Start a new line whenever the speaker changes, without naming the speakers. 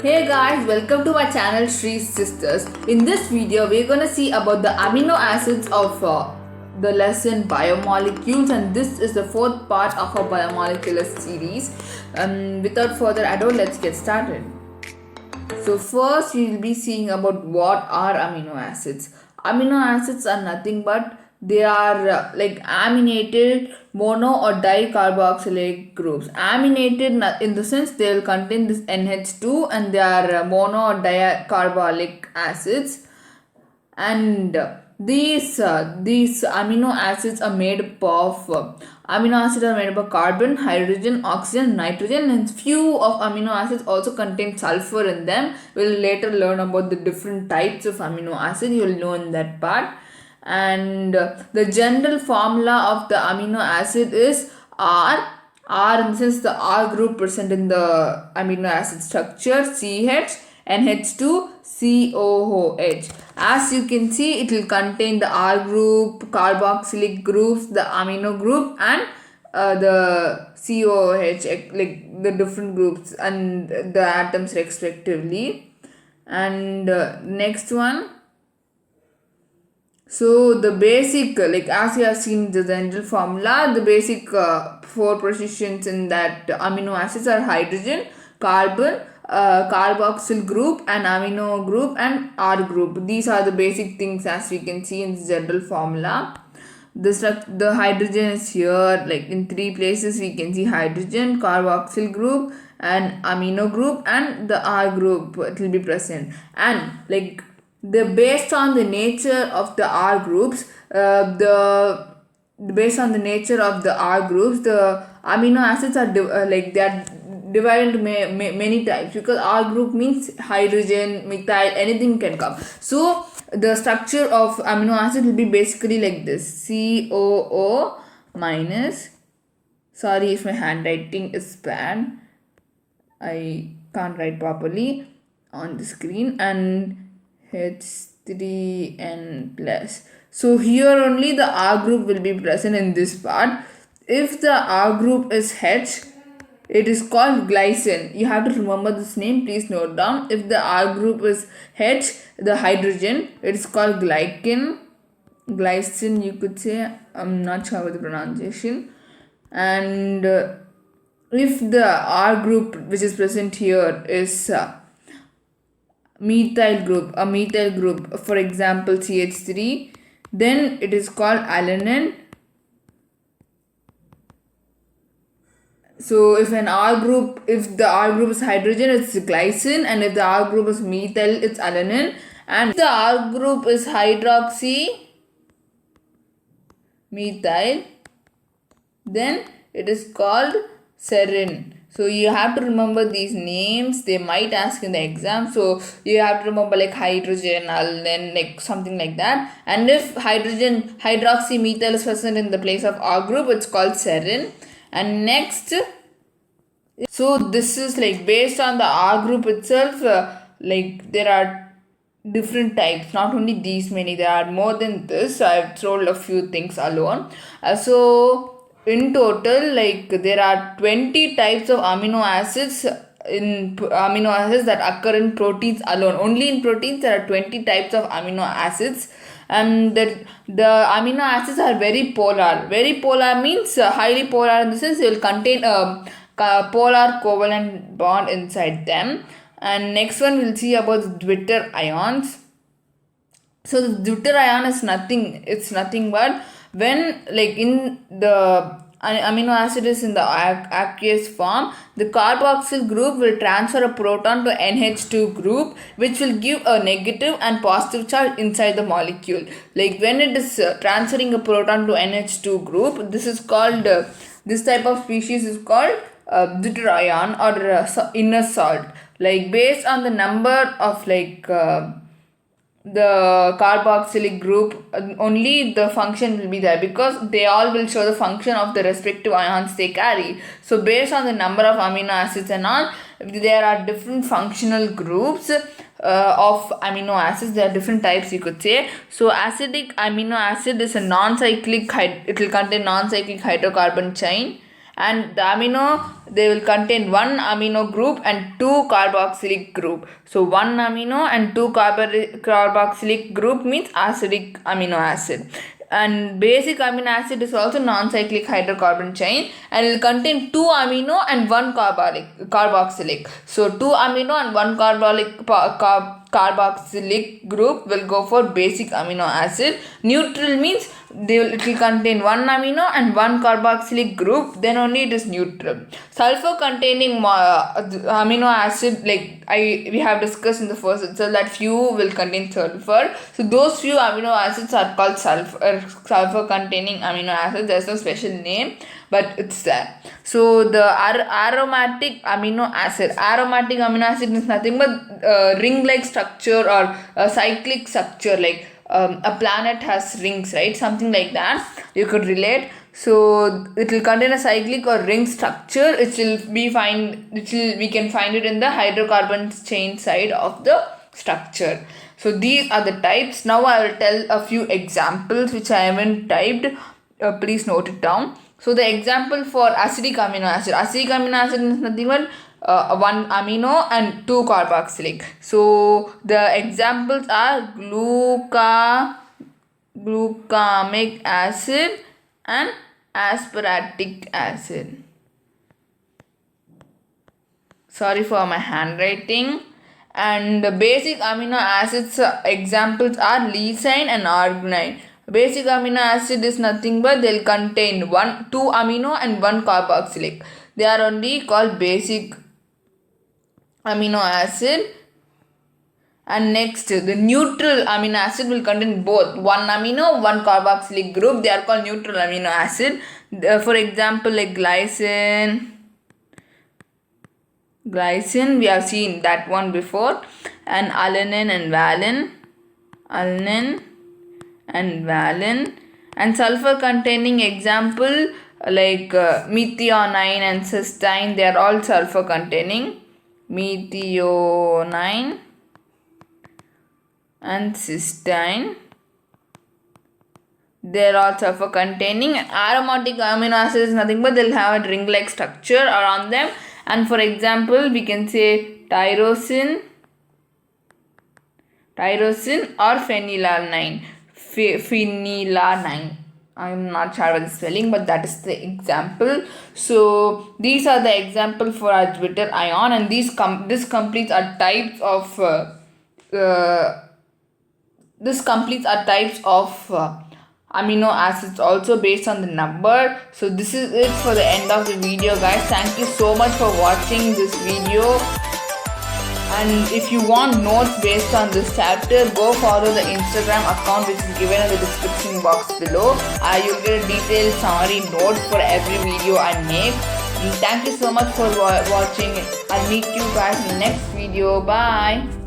Hey guys, welcome to my channel Shri Sisters. In this video, we're gonna see about the amino acids of the lesson biomolecules, and this is the fourth part of our biomolecular series. Without further ado, let's get started. So first, we will be seeing about what are amino acids. Amino acids are nothing but they are like aminated mono or dicarboxylate groups. Aminated in the sense they will contain this NH2 and they are mono or dicarboxylic acids, and these amino acids are made up of carbon, hydrogen, oxygen, nitrogen, and few of amino acids also contain sulfur in them. We'll later learn about the different types of amino acid. You'll know in that part. And the general formula of the amino acid is R in the sense the R group present in the amino acid structure, CH, NH2, COOH. As you can see, it will contain the R group, carboxylic groups, the amino group, and the COOH, like the different groups and the atoms respectively. And next one. So the basic, like as you have seen the general formula, the basic four positions in that amino acids are hydrogen, carbon, carboxyl group, and amino group, and R group. These are the basic things as we can see in the general formula. The hydrogen is here, like in three places we can see hydrogen, carboxyl group, and amino group, and the R group it will be present. And like based on the nature of the R groups, the amino acids are like they are divided into many types, because R group means hydrogen, methyl, anything can come. So the structure of amino acid will be basically like this: COO minus. Sorry if my handwriting is bad. I can't write properly on the screen. And H3N plus. So here only the R group will be present in this part. If the R group is H, it is called glycine. You have to remember this name, please note down. If the R group is H, the hydrogen, it is called glycine, you could say. I'm not sure about the pronunciation. And if the R group which is present here is a methyl group, for example CH3, then it is called alanine. So if the R group is hydrogen, it's glycine, and if the R group is methyl, it's alanine. And if the R group is hydroxy methyl, then it is called serine. So you have to remember these names. They might ask in the exam. So you have to remember like hydrogen, alanine, like something like that. And if hydroxy methyl is present in the place of R group, it's called serine. And next, so this is like based on the R group itself, like there are different types, not only these many, there are more than this. I've told a few things alone. So in total, like there are 20 types of amino acids that occur in proteins alone. Only in proteins there are 20 types of amino acids, and the amino acids are very polar. Very polar means highly polar in the sense they will contain a polar covalent bond inside them. And next one we'll see about the Zwitter ions. So the Zwitter ion is nothing but when like in the amino acid is in the aqueous form, the carboxyl group will transfer a proton to NH2 group, which will give a negative and positive charge inside the molecule. Like when it is transferring a proton to NH2 group, this is called this type of species is called Zwitter ion or inner salt. Like based on the number of like the carboxylic group, only the function will be there, because they all will show the function of the respective ions they carry. So based on the number of amino acids and all, there are different functional groups of amino acids. There are different types, you could say. So acidic amino acid is a non-cyclic, it will contain non-cyclic hydrocarbon chain. and the amino, they will contain one amino group and two carboxylic group. So one amino and two carboxylic group means acidic amino acid. And basic amino acid is also non-cyclic hydrocarbon chain, and it will contain two amino and one carboxylic. So two amino and one carboxylic group will go for basic amino acid. Neutral means it will contain one amino and one carboxylic group, then only it is neutral. Sulfur containing amino acid, like we have discussed in the first episode, that few will contain sulfur. So those few amino acids are called sulfur containing amino acids. There's no special name, but it's there. So the aromatic amino acid is nothing but ring-like structure or a cyclic structure, like a planet has rings, right? Something like that you could relate. So it will contain a cyclic or ring structure. We can find it in the hydrocarbon chain side of the structure. So these are the types. Now I will tell a few examples which I haven't typed. Please note it down. So the example for acidic amino acid is nothing but one amino and two carboxylic. So the examples are glucamic acid and aspartic acid. Sorry for my handwriting. And the basic amino acids examples are lysine and arginine. Basic amino acid is nothing but they'll contain two amino and one carboxylic. They are only called basic amino acid. And next, the neutral amino acid will contain both one amino, one carboxylic group. They are called neutral amino acid. For example, like glycine, we have seen that one before, and alanine and valine, and sulfur containing example like methionine and cysteine. They are all sulfur containing. Methionine and cysteine, they are all sulfur containing. Aromatic amino acid is nothing but they'll have a ring like structure around them. And for example, we can say tyrosine or phenylalanine. I'm not sure about the spelling, but that is the example. So these are the example for our Jupiter ion, and this completes our types of amino acids also based on the number. So this is it for the end of the video, guys. Thank you so much for watching this video. And if you want notes based on this chapter, go follow the Instagram account which is given in the description box below. You'll get a detailed summary note for every video I make. And thank you so much for watching. I'll meet you guys in the next video. Bye.